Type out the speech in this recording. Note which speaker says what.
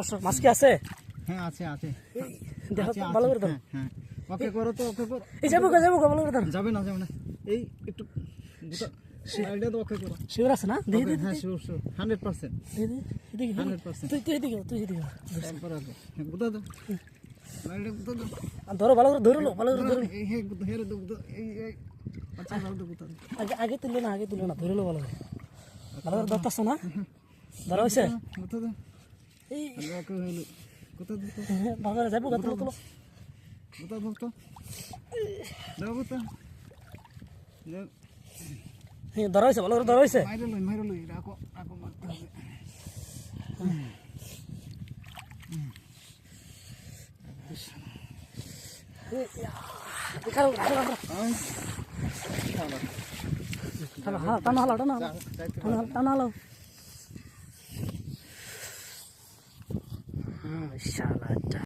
Speaker 1: সর মাছ কি আছে?
Speaker 2: হ্যাঁ আছে আছে
Speaker 1: দেখো
Speaker 2: আছে,
Speaker 1: তো, ভালো করে
Speaker 2: আছে,
Speaker 1: ধরো।
Speaker 2: হ্যাঁ ওকে করো তো ওকে করো।
Speaker 1: এই যাবো গো, ভালো করে ধরো।
Speaker 2: যাবে না এই একটু সাইডে তো ওকে করো।
Speaker 1: শিওর আছে না? দেখি দেখি
Speaker 2: হ্যাঁ শিওর শিওর 100%।
Speaker 1: দেখি
Speaker 2: 100%।
Speaker 1: তুই এদিকে
Speaker 2: তারপর আগে হ্যাঁ গুতা দাও লাইটে গুতা দাও।
Speaker 1: ধরো ভালো করে ধরো
Speaker 2: এই হে গুতা হেরে দাও গুতা এই আচ্ছা ভালো দাও গুতা দাও।
Speaker 1: আগে তুললো না ধরে লো ভালো করে ধরতেছ না? ধরা হয়েছে?
Speaker 2: গুতা দাও
Speaker 1: এই
Speaker 2: ওকে হলো গুতা দাও
Speaker 1: ভালো করে যাবো তুলো
Speaker 2: গুতা দাও তো দাও গুতা দাও।
Speaker 1: হ্যাঁ ধরা হয়েছে, ভালো করে ধরা হয়েছে।
Speaker 2: মাইরে লই রাখো মারতে হবে।
Speaker 1: টানা হালো শালা